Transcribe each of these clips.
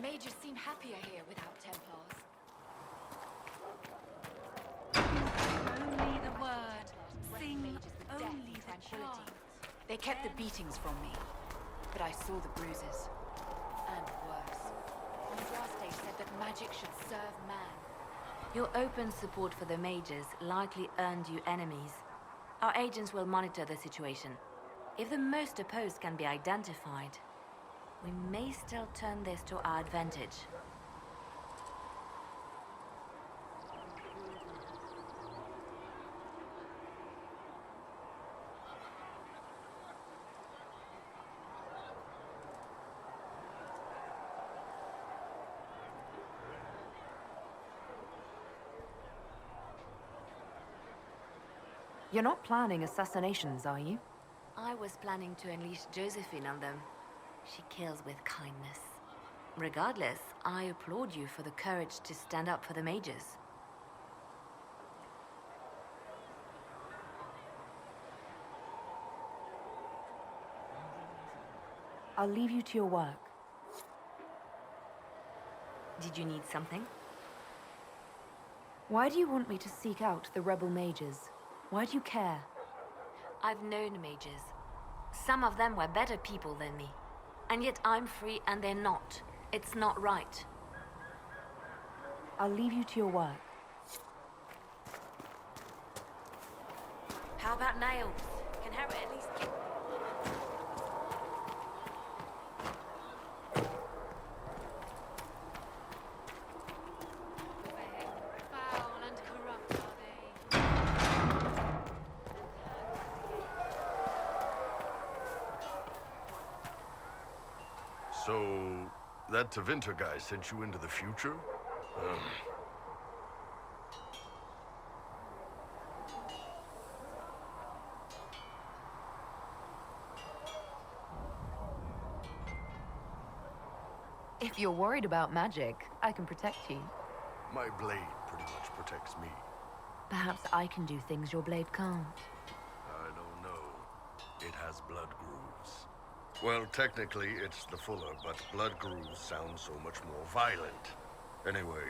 Mages seem happier here without Templars. Only the word. Sing only the chant. They kept the beatings from me, but I saw the bruises. And worse. Andraste said that magic should serve man. Your open support for the mages likely earned you enemies. Our agents will monitor the situation. If the most opposed can be identified, we may still turn this to our advantage. You're not planning assassinations, are you? I was planning to unleash Josephine on them. She kills with kindness. Regardless, I applaud you for the courage to stand up for the mages. I'll leave you to your work. Did you need something? Why do you want me to seek out the rebel mages? Why do you care? I've known mages. Some of them were better people than me. And yet I'm free and they're not. It's not right. I'll leave you to your work. How about nails? Can Harry at least get... Foul and corrupt are they? So, that Tevinter guy sent you into the future? If you're worried about magic, I can protect you. My blade pretty much protects me. Perhaps I can do things your blade can't. I don't know. It has blood grooves. Well, technically, it's the fuller, but blood grooves sound so much more violent. Anyway,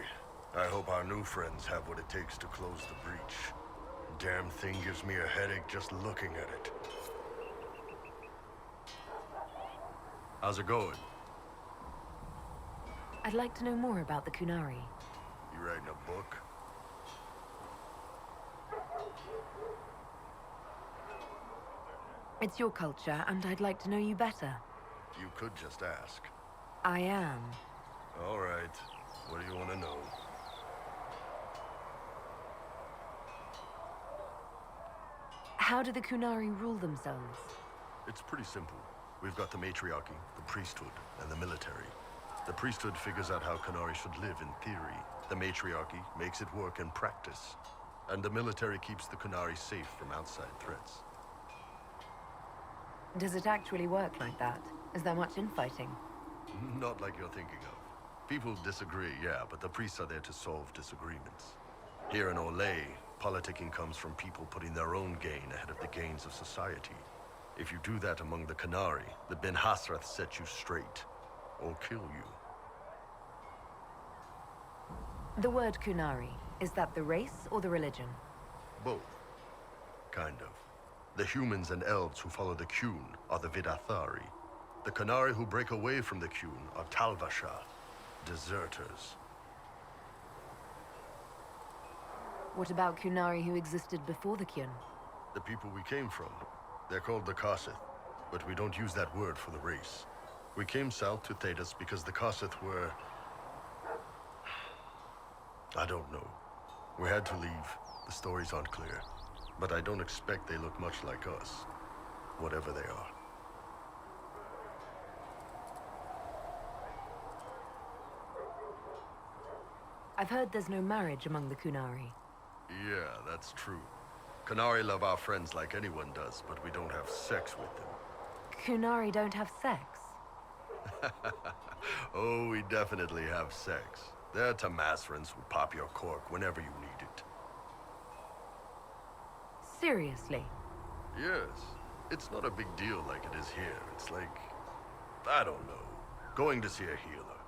I hope our new friends have what it takes to close the breach. Damn thing gives me a headache just looking at it. How's it going? I'd like to know more about the Kunari. You writing a book? It's your culture, and I'd like to know you better. You could just ask. I am. All right. What do you want to know? How do the Kunari rule themselves? It's pretty simple. We've got the matriarchy, the priesthood, and the military. The priesthood figures out how Kunari should live in theory. The matriarchy makes it work in practice. And the military keeps the Kunari safe from outside threats. Does it actually work like that? Is there much infighting? Not like you're thinking of. People disagree, yeah, but the priests are there to solve disagreements. Here in Olay, politicking comes from people putting their own gain ahead of the gains of society. If you do that among the Kunari, the Ben Hasrath set you straight. Or kill you. The word Kunari, is that the race or the religion? Both. Kind of. The humans and elves who follow the Qun are the Vidathari. The Kunari who break away from the Qun are Talvasha, deserters. What about Kunari who existed before the Qun? The people we came from. They're called the Kossith, but we don't use that word for the race. We came south to Thedas because the Kossith were... I don't know. We had to leave. The stories aren't clear. But I don't expect they look much like us. Whatever they are. I've heard there's no marriage among the Kunari. Yeah, that's true. Kunari love our friends like anyone does, but we don't have sex with them. Kunari don't have sex? Oh, we definitely have sex. They're Tamasrans who pop your cork whenever you need it. Seriously? Yes. It's not a big deal like it is here. It's like... I don't know. Going to see a healer.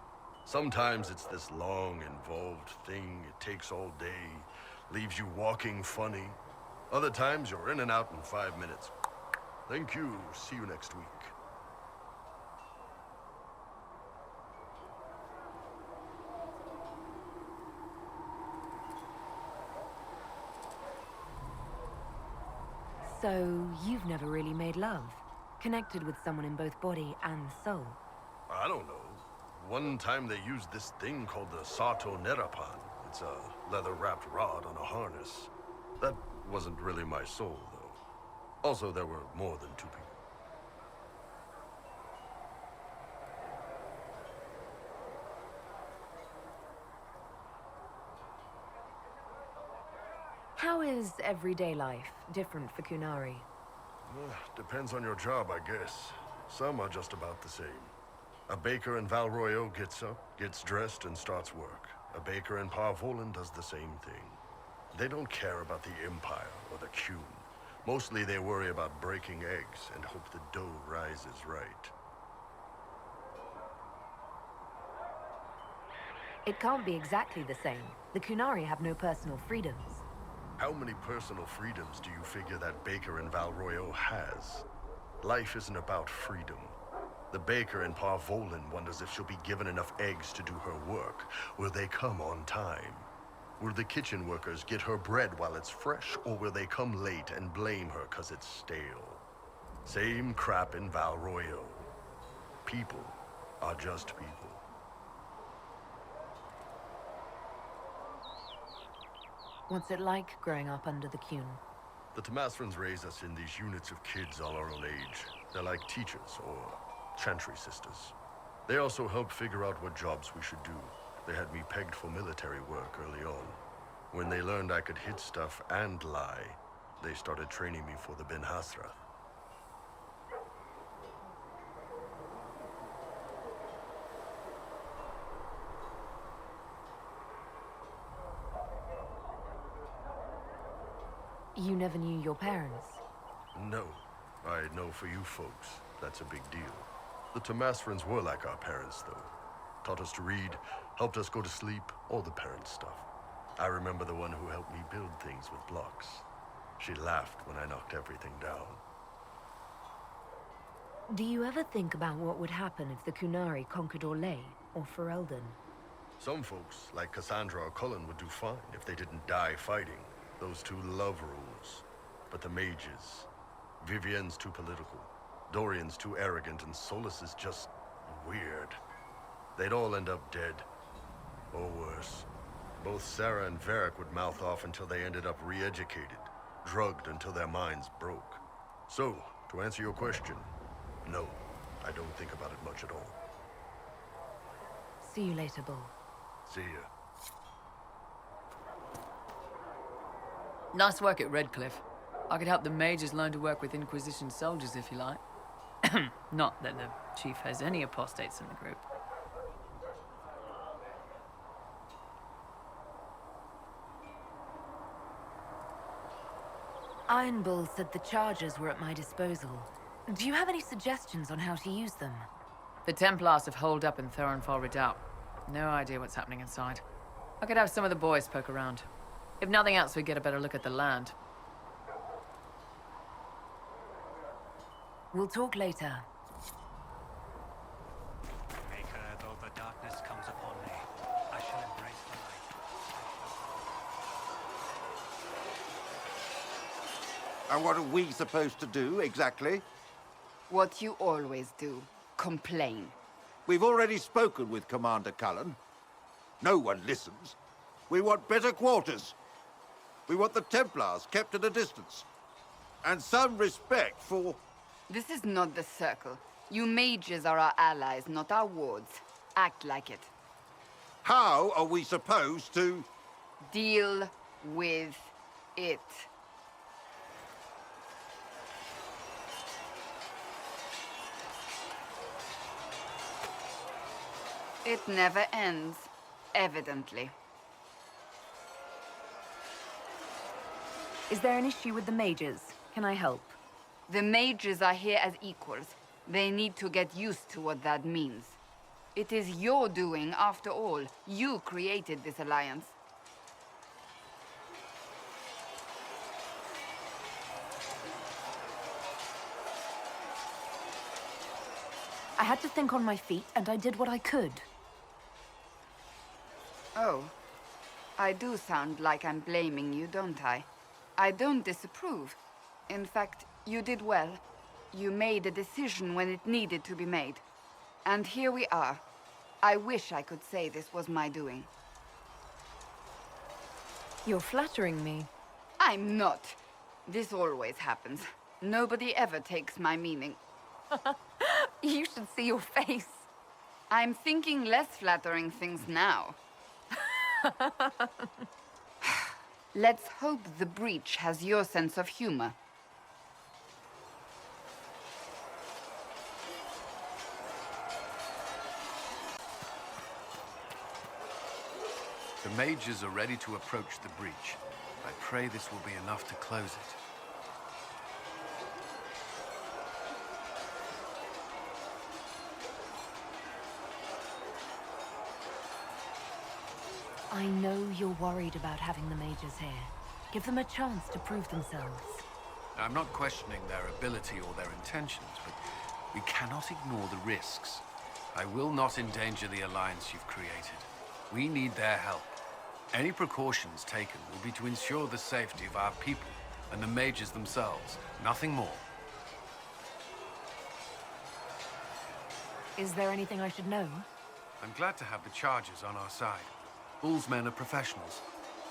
Sometimes it's this long, involved thing. It takes all day, leaves you walking funny. Other times you're in and out in 5 minutes. Thank you. See you next week. So, you've never really made love? Connected with someone in both body and soul? I don't know. One time they used this thing called the Sato Nerapan. It's a leather-wrapped rod on a harness. That wasn't really my soul, though. Also, there were more than 2 people. How is everyday life different for Qunari? Depends on your job, I guess. Some are just about the same. A baker in Valroyo gets up, gets dressed, and starts work. A baker in Parvolan does the same thing. They don't care about the Empire or the Qun. Mostly they worry about breaking eggs and hope the dough rises right. It can't be exactly the same. The Qunari have no personal freedoms. How many personal freedoms do you figure that baker in Valroyo has? Life isn't about freedom. The baker in Parvolan wonders if she'll be given enough eggs to do her work. Will they come on time? Will the kitchen workers get her bread while it's fresh, or will they come late and blame her 'cause it's stale? Same crap in Valroyo. People are just people. What's it like growing up under the Qun? The Tamasrans raise us in these units of kids all our own age. They're like teachers or chantry sisters. They also help figure out what jobs we should do. They had me pegged for military work early on. When they learned I could hit stuff and lie, they started training me for the Ben Hasrath. You never knew your parents? No. I know for you folks, that's a big deal. The Tamasrans were like our parents, though. Taught us to read, helped us go to sleep, all the parent stuff. I remember the one who helped me build things with blocks. She laughed when I knocked everything down. Do you ever think about what would happen if the Qunari conquered Orlais or Ferelden? Some folks, like Cassandra or Cullen, would do fine if they didn't die fighting. Those two love rules. But the mages... Vivienne's too political. Dorian's too arrogant, and Solus is just... weird. They'd all end up dead. Or worse. Both Sarah and Varric would mouth off until they ended up re-educated. Drugged until their minds broke. So, to answer your question, no. I don't think about it much at all. See you later, Bull. See ya. Nice work at Redcliffe. I could help the mages learn to work with Inquisition soldiers if you like. Not that the chief has any apostates in the group. Iron Bull said the charges were at my disposal. Do you have any suggestions on how to use them? The Templars have holed up in Thorinfall Redoubt. No idea what's happening inside. I could have some of the boys poke around. If nothing else, we get a better look at the land. We'll talk later. Maker, though the darkness comes upon me, I shall embrace the light. And what are we supposed to do, exactly? What you always do. Complain. We've already spoken with Commander Cullen. No one listens. We want better quarters. We want the Templars kept at a distance. And some respect for... This is not the Circle. You mages are our allies, not our wards. Act like it. How are we supposed to... Deal with it. It never ends, evidently. Is there an issue with the mages? Can I help? The mages are here as equals. They need to get used to what that means. It is your doing, after all. You created this alliance. I had to think on my feet, and I did what I could. Oh. I do sound like I'm blaming you, don't I? I don't disapprove. In fact, you did well. You made a decision when it needed to be made. And here we are. I wish I could say this was my doing. You're flattering me. I'm not. This always happens. Nobody ever takes my meaning. You should see your face. I'm thinking less flattering things now. Let's hope the breach has your sense of humor. The mages are ready to approach the breach. I pray this will be enough to close it. I know you're worried about having the mages here. Give them a chance to prove themselves. I'm not questioning their ability or their intentions, but we cannot ignore the risks. I will not endanger the alliance you've created. We need their help. Any precautions taken will be to ensure the safety of our people and the mages themselves. Nothing more. Is there anything I should know? I'm glad to have the charges on our side. Bull's men are professionals,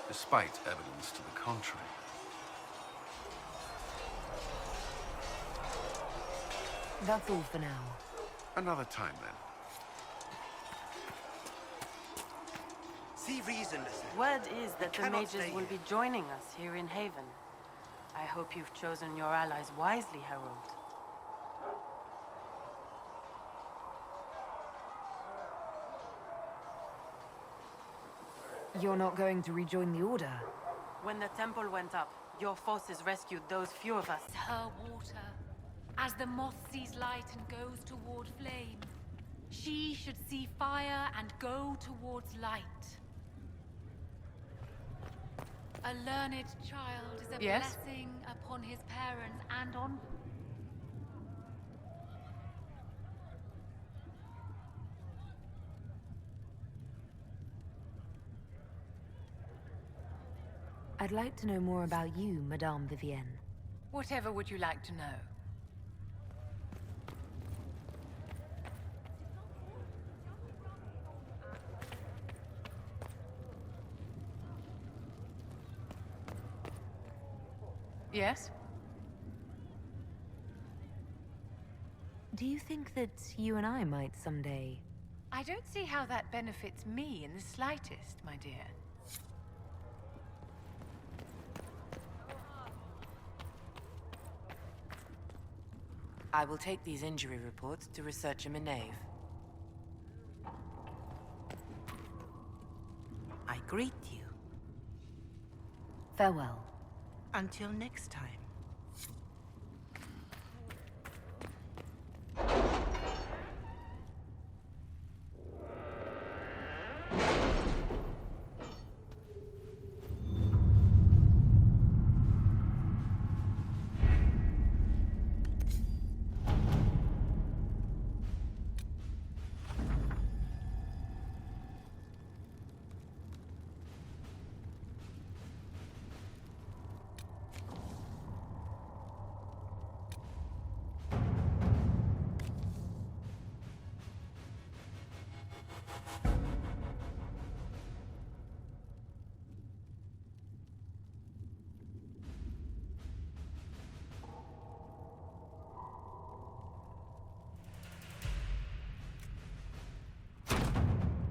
despite evidence to the contrary. That's all for now. Another time, then. See reason, listen. Word is that the cannot mages stay will here. be joining us here in Haven. I hope you've chosen your allies wisely, Herald. You're not going to rejoin the Order? When the temple went up, your forces rescued those few of us. Her water, as the moth sees light and goes toward flame, she should see fire and go towards light. A learned child is a Yes? blessing upon his parents and on... I'd like to know more about you, Madame Vivienne. Whatever would you like to know? Yes? Do you think that you and I might someday... I don't see how that benefits me in the slightest, my dear. I will take these injury reports to researcher Minave. I greet you. Farewell. Until next time.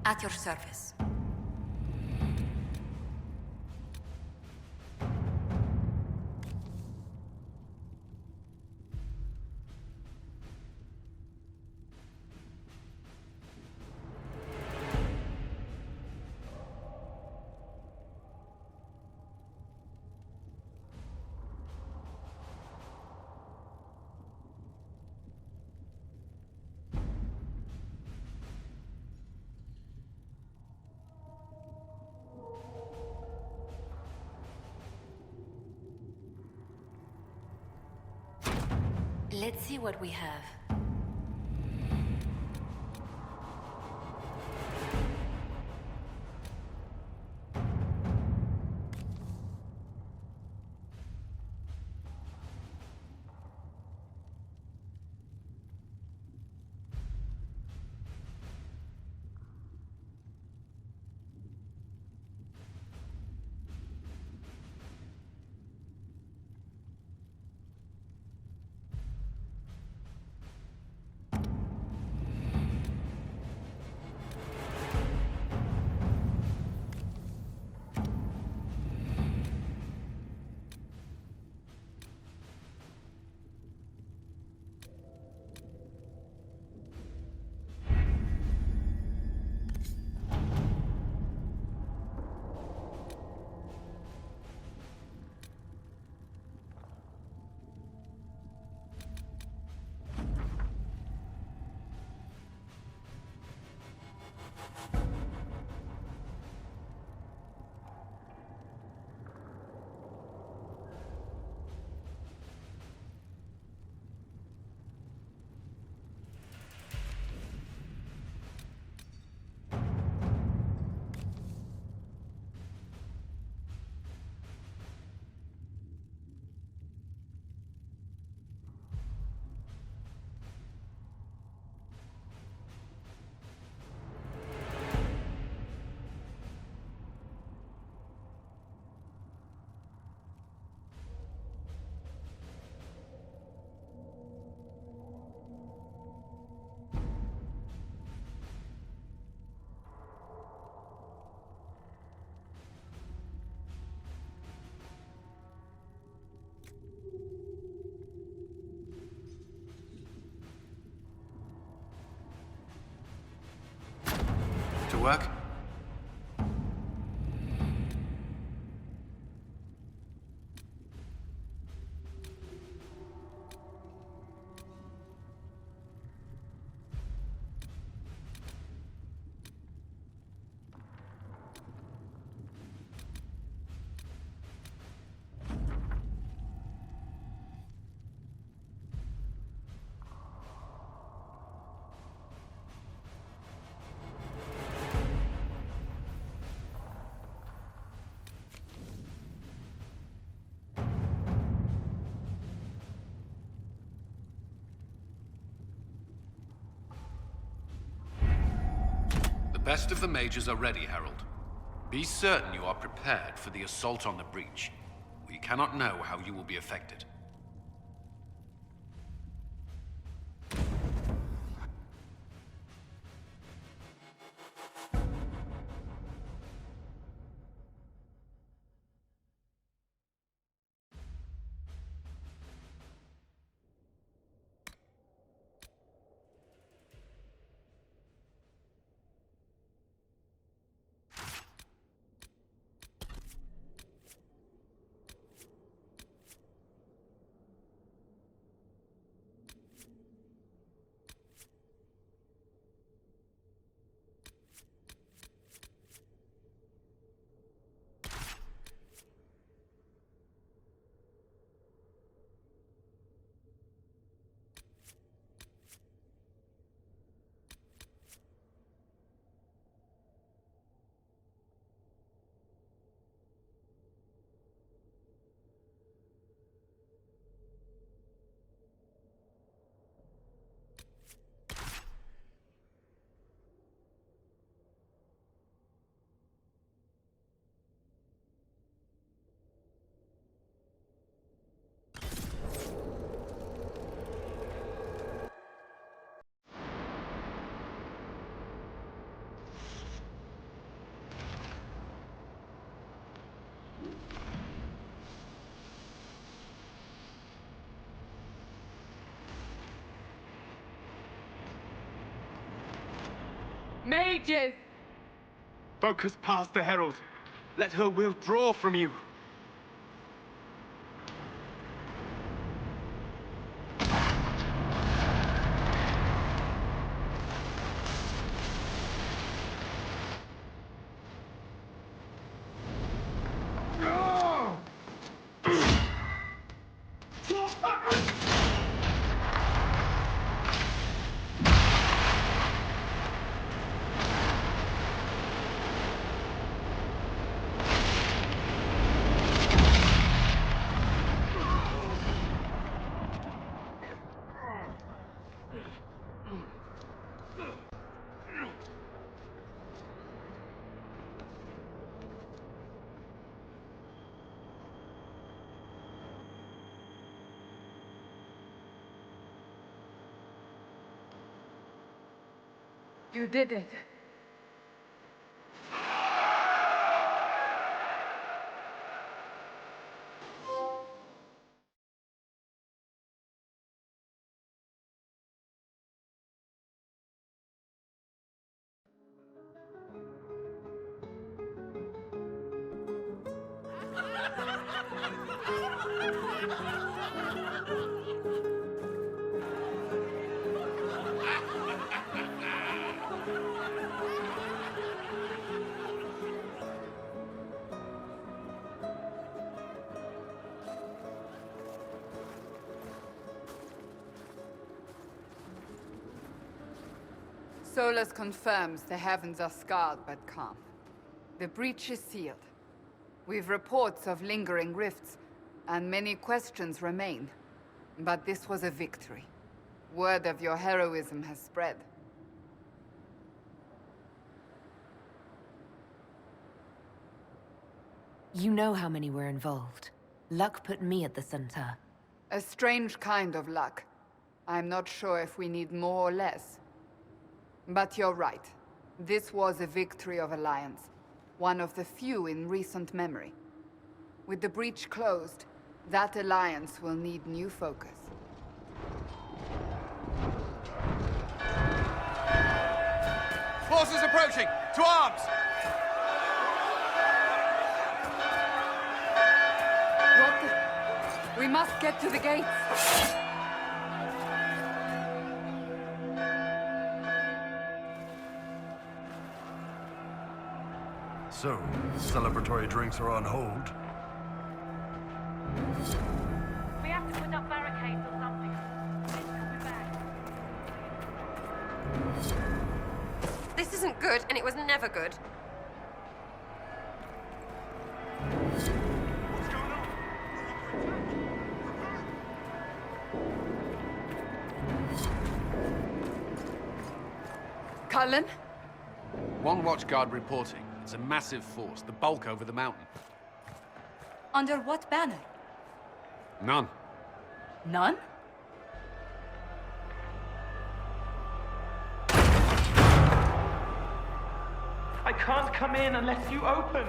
At your service. Let's see what we have. To work? The best of the mages are ready, Herald. Be certain you are prepared for the assault on the breach. We cannot know how you will be affected. Mages! Focus past the Herald. Let her will draw from you. You did it. Solus confirms the heavens are scarred but calm. The breach is sealed. We've reports of lingering rifts, and many questions remain. But this was a victory. Word of your heroism has spread. You know how many were involved. Luck put me at the center. A strange kind of luck. I'm not sure if we need more or less. But you're right. This was a victory of Alliance. One of the few in recent memory. With the breach closed, that alliance will need new focus. Forces approaching! To arms! What the... We must get to the gates! So, celebratory drinks are on hold. We have to put up barricades or something. We'll be back. This isn't good, and it was never good. Cullen? One watchguard reporting. It's a massive force, the bulk over the mountain. Under what banner? None. None? I can't come in unless you open.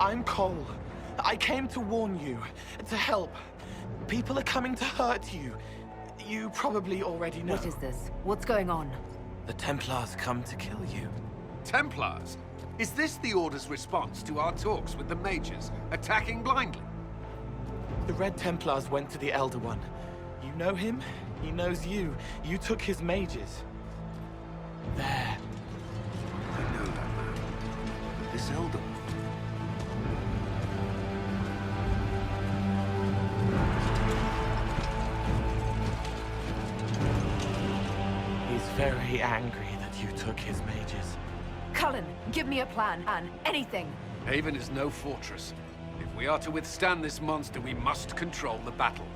I'm Cole. I came to warn you, to help. People are coming to hurt you. You probably already know. What is this? What's going on? The Templars come to kill you. Templars? Is this the Order's response to our talks with the mages, attacking blindly? The Red Templars went to the Elder One. You know him? He knows you. You took his mages. There. I know that man. This Elder One. He's very angry that you took his mages. Cullen, give me a plan, Anne. Anything. Haven is no fortress. If we are to withstand this monster, we must control the battle.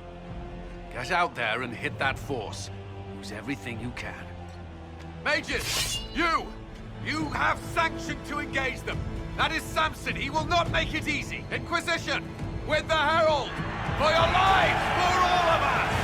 Get out there and hit that force. Use everything you can. Mages! You have sanction to engage them. That is Samson. He will not make it easy. Inquisition! With the Herald! For your lives! For all of us!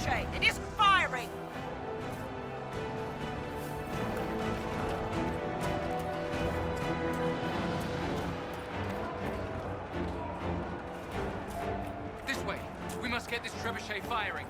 trebuchet! It isn't firing! This way. We must get this trebuchet firing.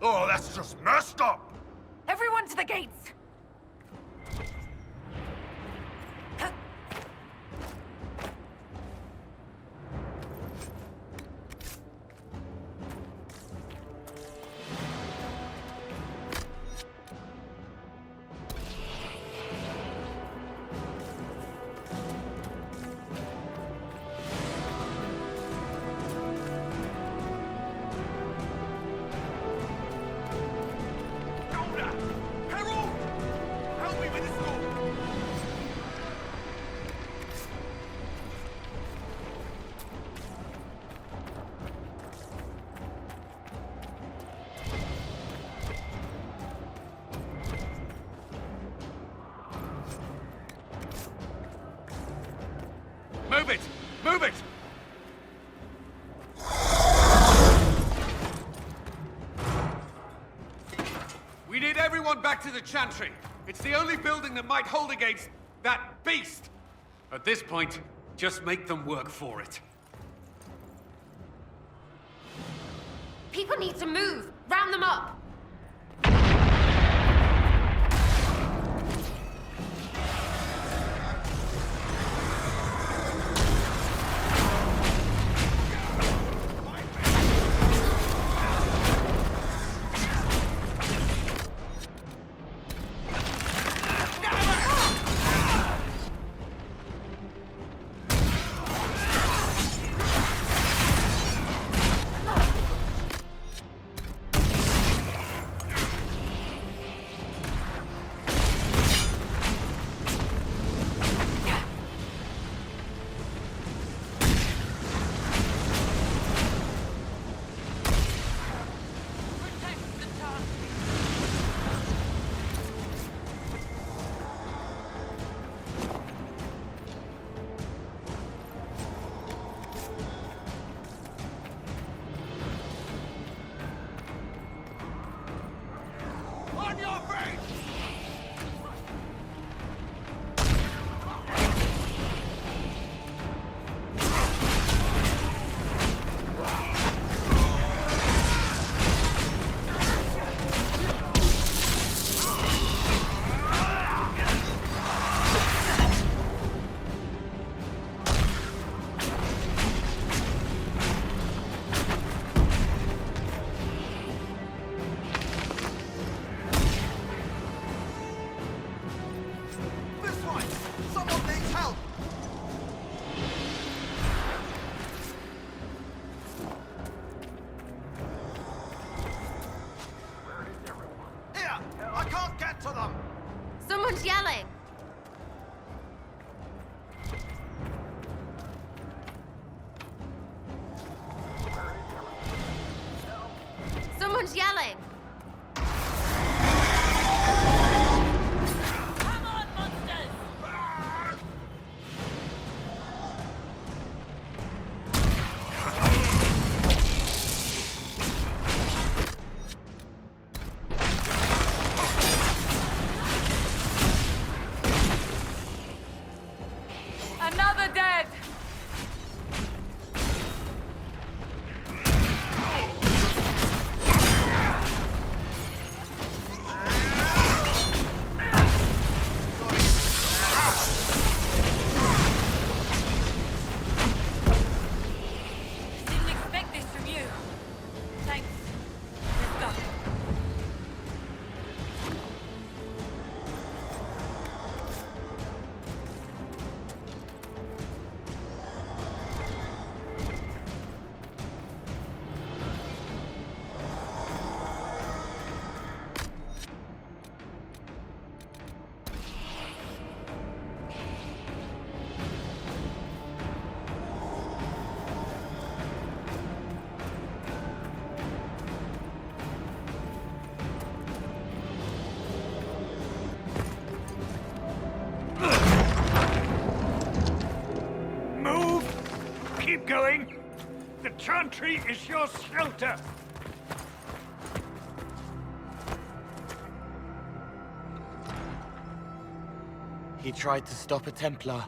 Oh, that's just messed up! Everyone to the gates! Move it! Move it! We need everyone back to the Chantry. It's the only building that might hold against that beast. At this point, Just make them work for it. People need to move! Round them up! Someone's yelling! Someone's yelling! Come on, monsters! Another dead! Didn't expect this from you. Thanks. Let's go. Move! Keep going! The chantry is your shelter! He tried to stop a Templar.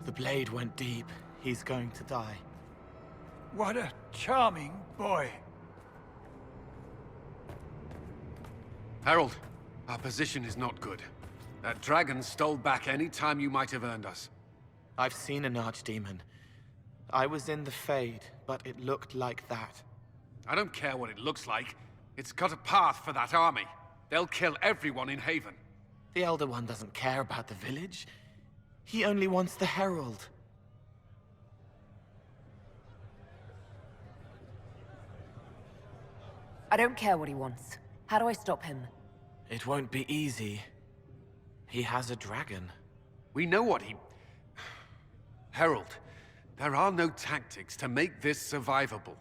The blade went deep. He's going to die. What a charming boy. Harold, our position is not good. That dragon stole back any time you might have earned us. I've seen an archdemon. I was in the Fade, but it looked like that. I don't care what it looks like. It's got a path for that army. They'll kill everyone in Haven. The Elder One doesn't care about the village. He only wants the Herald. I don't care what he wants. How do I stop him? It won't be easy. He has a dragon. We know what he... Harold, there are no tactics to make this survivable.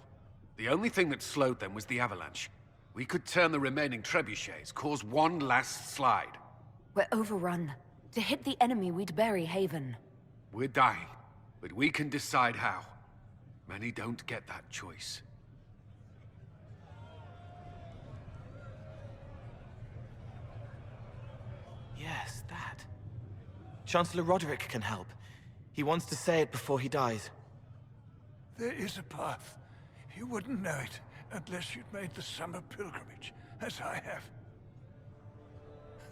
The only thing that slowed them was the avalanche. We could turn the remaining trebuchets, cause one last slide. We're overrun. To hit the enemy, we'd bury Haven. We're dying, but we can decide how. Many don't get that choice. Yes, that. Chancellor Roderick can help. He wants to say it before he dies. There is a path. You wouldn't know it unless you'd made the summer pilgrimage, as I have.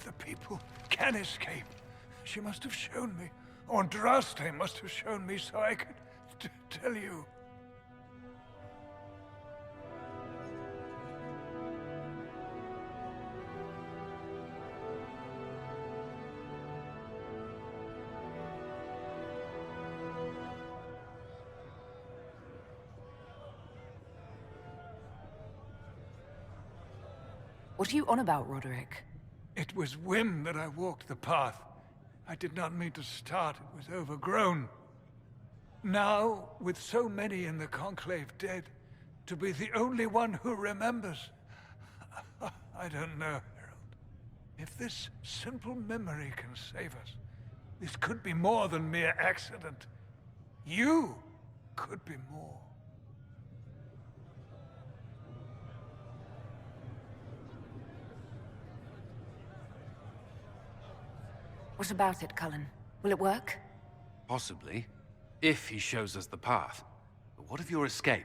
The people can escape. She must have shown me. Or Andraste must have shown me so I could tell you. What are you on about, Roderick? It was whim that I walked the path. I did not mean to start. It was overgrown. Now, with so many in the Conclave dead, to be the only one who remembers... I don't know, Herald. If this simple memory can save us, this could be more than mere accident. You could be more. What about it, Cullen? Will it work? Possibly. If he shows us the path. But what of your escape?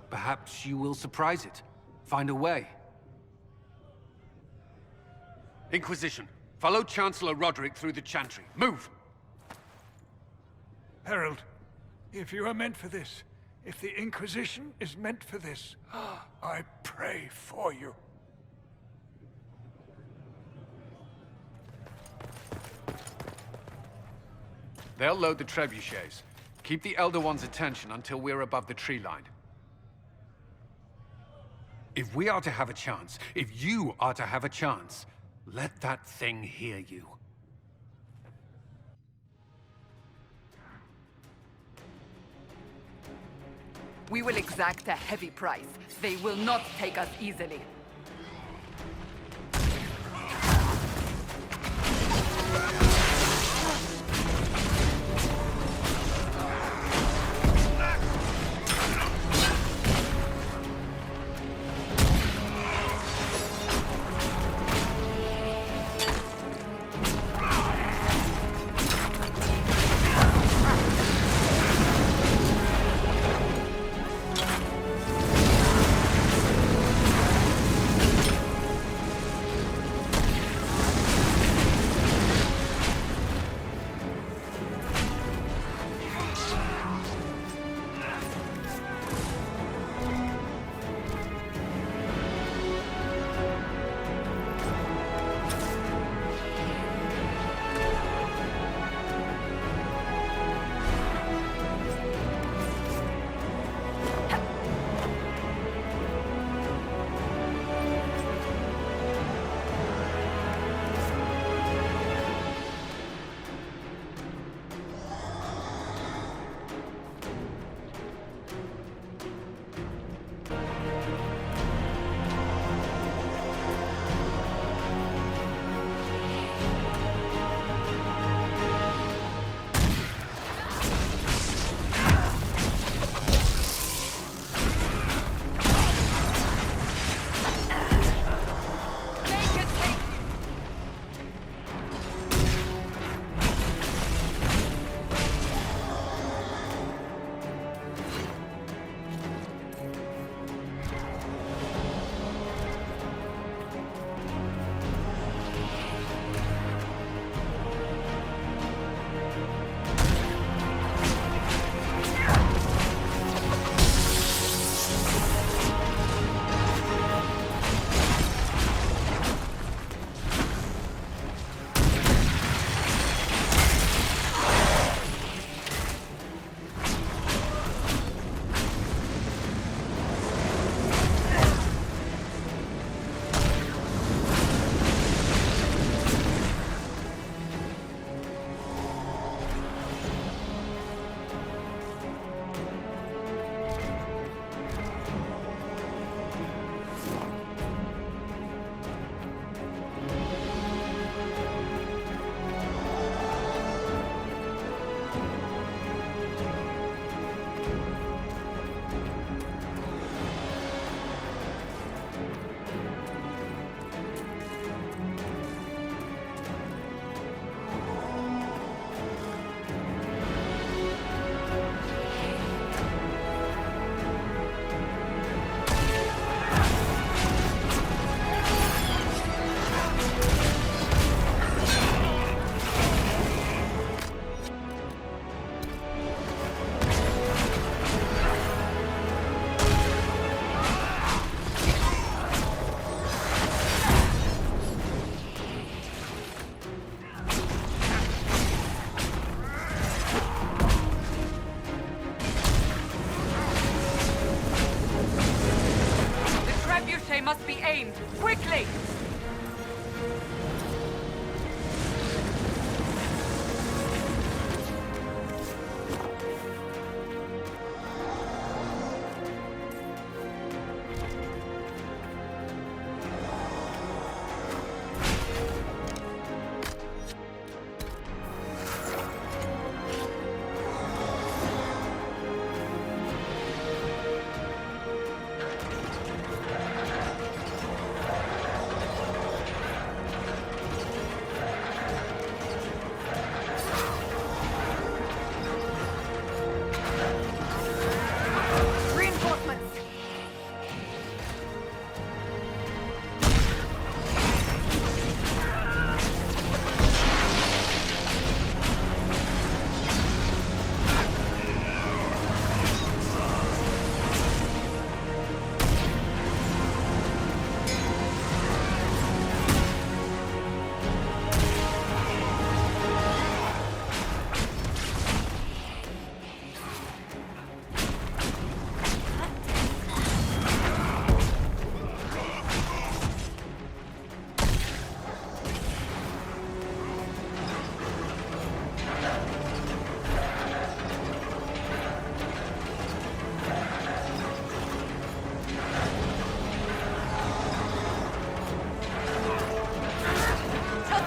Perhaps you will surprise it. Find a way. Inquisition, follow Chancellor Roderick through the Chantry. Move! Herald, if you are meant for this, if the Inquisition is meant for this, I pray for you. They'll load the trebuchets. Keep the Elder One's attention until we're above the tree line. If we are to have a chance, if you are to have a chance, let that thing hear you. We will exact a heavy price. They will not take us easily.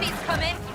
Heavy's coming!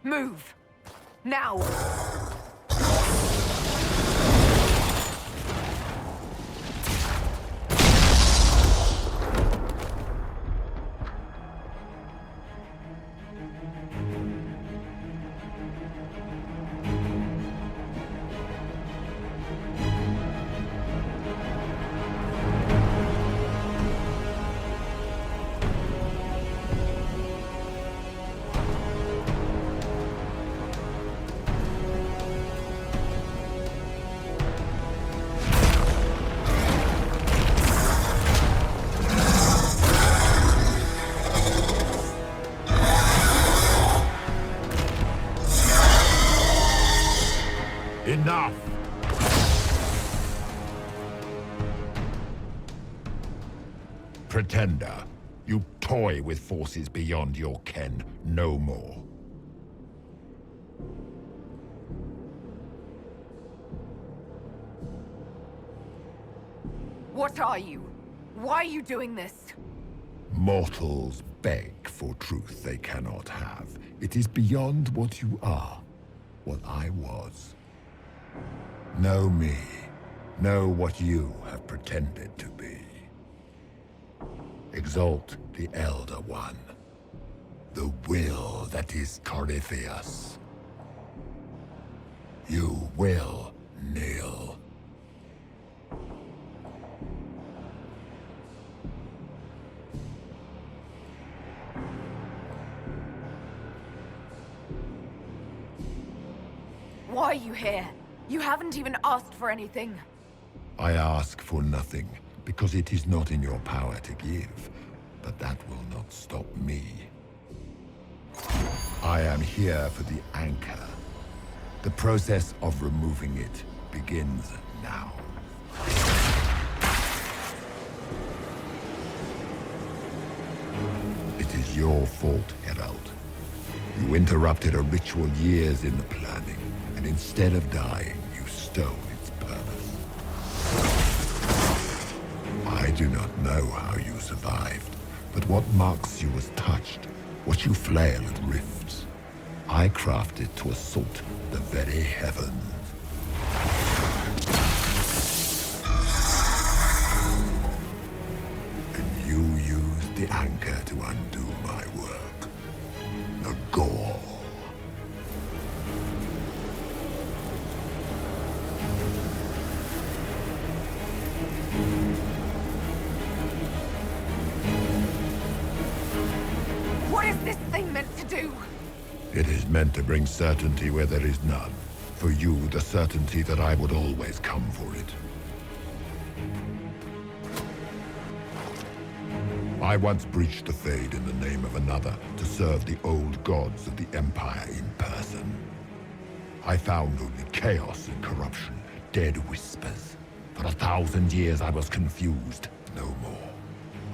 Move! Now! Enough! Pretender, you toy with forces beyond your ken no more. What are you? Why are you doing this? Mortals beg for truth they cannot have. It is beyond what you are, what I was. Know me. Know what you have pretended to be. Exalt the Elder One. The will that is Corypheus. You will kneel. Why are you here? You haven't even asked for anything. I ask for nothing, because it is not in your power to give. But that will not stop me. I am here for the anchor. The process of removing it begins now. It is your fault, Herald. You interrupted a ritual years in the planning, and instead of dying, you stole its purpose. I do not know how you survived, but what marks you as touched, what you flail at rifts, I crafted to assault the very heavens. And you used the anchor to undo my work. The gore. What is this thing meant to do? It is meant to bring certainty where there is none. For you, the certainty that I would always come for it. I once breached the Fade in the name of another to serve the old gods of the Empire in person. I found only chaos and corruption, dead whispers. For 1,000 years I was confused, no more.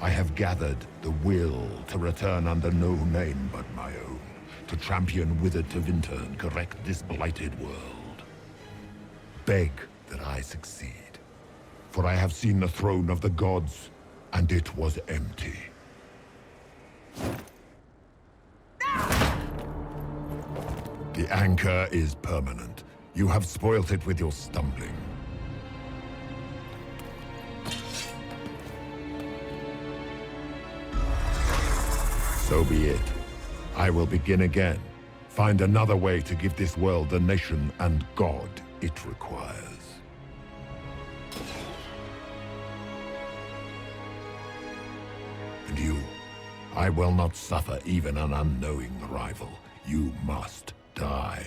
I have gathered the will to return under no name but my own, to champion withered to winter and correct this blighted world. Beg that I succeed, for I have seen the throne of the gods, and it was empty. The anchor is permanent. You have spoilt it with your stumbling. So be it. I will begin again. Find another way to give this world the nation and God it requires. And you, I will not suffer even an unknowing rival. You must die.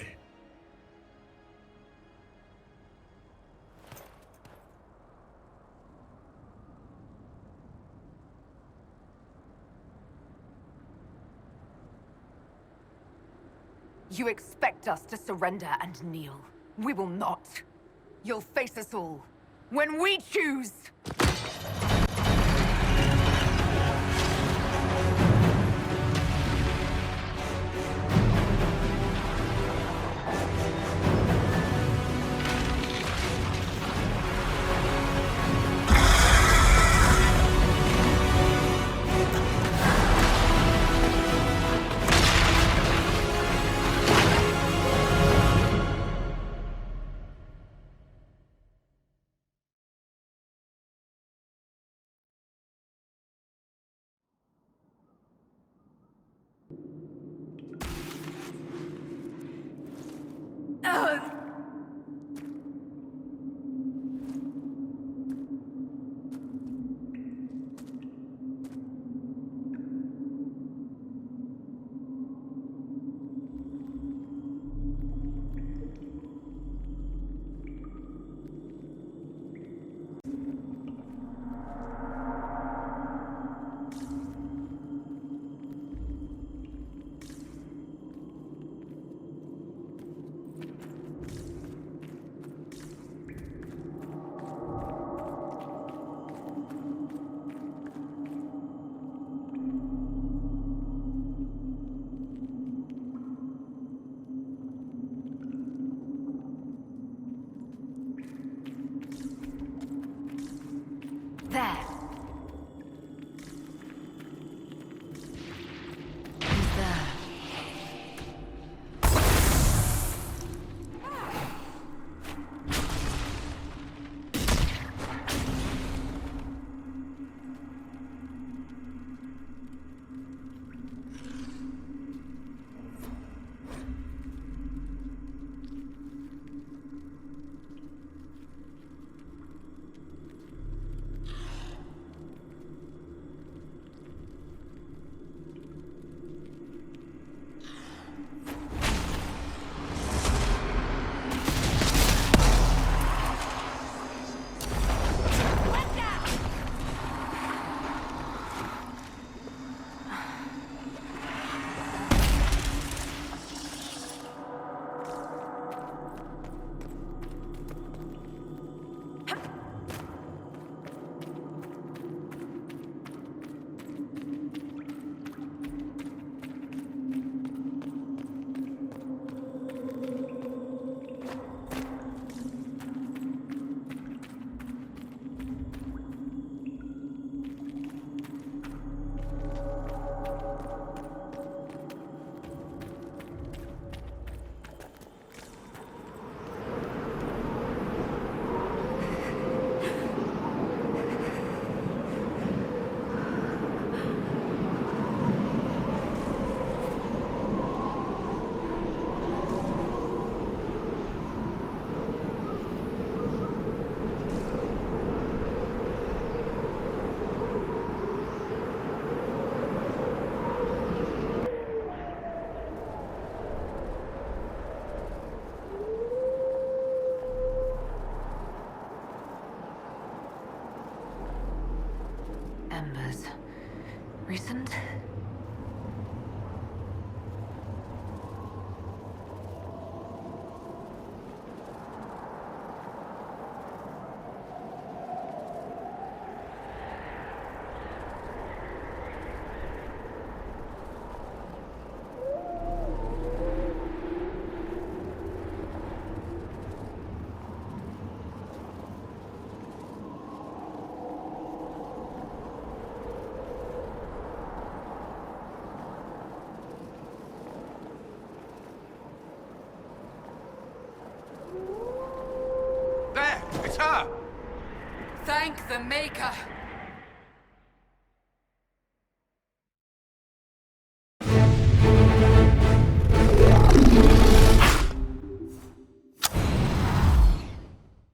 You expect us to surrender and kneel. We will not. You'll face us all. When we choose! There. He's there. Embers. Recent? It's her! Thank the Maker!